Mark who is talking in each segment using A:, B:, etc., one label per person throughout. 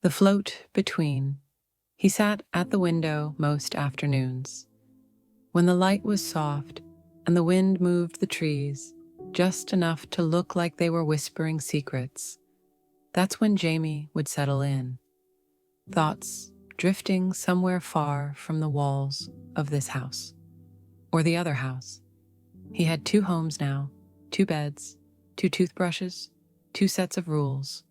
A: The float between. He sat at the window most afternoons. When the light was soft and the wind moved the trees, just enough to look like they were whispering secrets, that's when Jamie would settle in, thoughts drifting somewhere far from the walls of this house. Or the other house. He had 2 homes now, 2 beds, 2 toothbrushes, 2 sets of rules,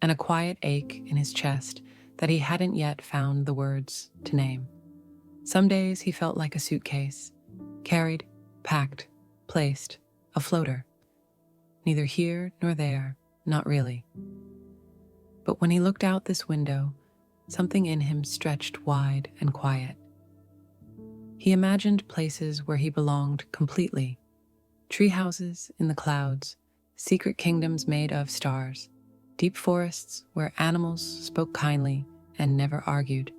A: and a quiet ache in his chest that he hadn't yet found the words to name. Some days he felt like a suitcase, carried, packed, placed, a floater. Neither here nor there, not really. But when he looked out this window, something in him stretched wide and quiet. He imagined places where he belonged completely, tree houses in the clouds, secret kingdoms made of stars, deep forests where animals spoke kindly and never argued.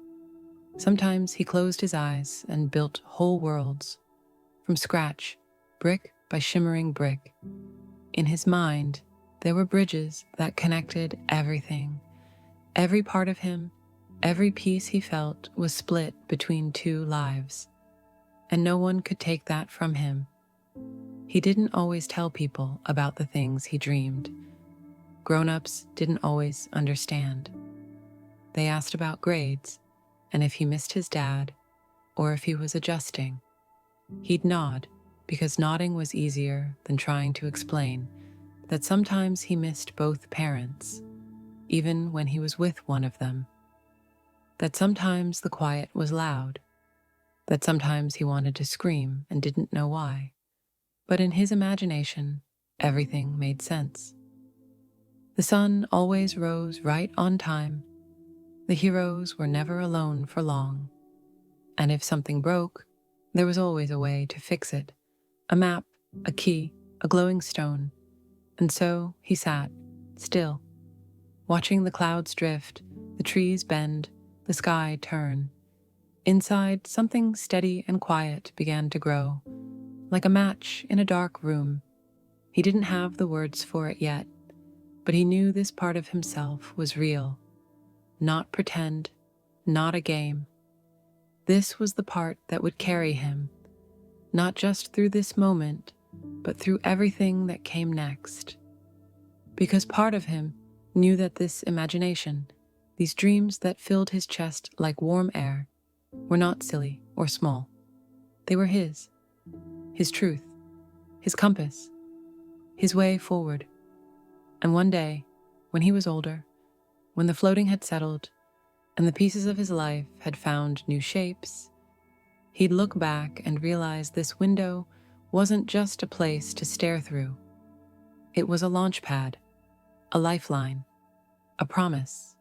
A: Sometimes he closed his eyes and built whole worlds, from scratch, brick by shimmering brick. In his mind, there were bridges that connected everything. Every part of him, every piece he felt was split between 2 lives. And no one could take that from him. He didn't always tell people about the things he dreamed. Grown-ups didn't always understand. They asked about grades, and if he missed his dad, or if he was adjusting. He'd nod, because nodding was easier than trying to explain that sometimes he missed both parents, even when he was with one of them. That sometimes the quiet was loud. That sometimes he wanted to scream and didn't know why. But in his imagination, everything made sense. The sun always rose right on time. The heroes were never alone for long. And if something broke, there was always a way to fix it. A map, a key, a glowing stone. And so he sat, still, watching the clouds drift, the trees bend, the sky turn. Inside, something steady and quiet began to grow, like a match in a dark room. He didn't have the words for it yet, but he knew this part of himself was real. Not pretend, not a game. This was the part that would carry him, not just through this moment, but through everything that came next. Because part of him knew that this imagination, these dreams that filled his chest like warm air, were not silly or small. They were his truth, his compass, his way forward. And one day, when he was older, when the floating had settled, and the pieces of his life had found new shapes, he'd look back and realize this window wasn't just a place to stare through. It was a launch pad, a lifeline, a promise.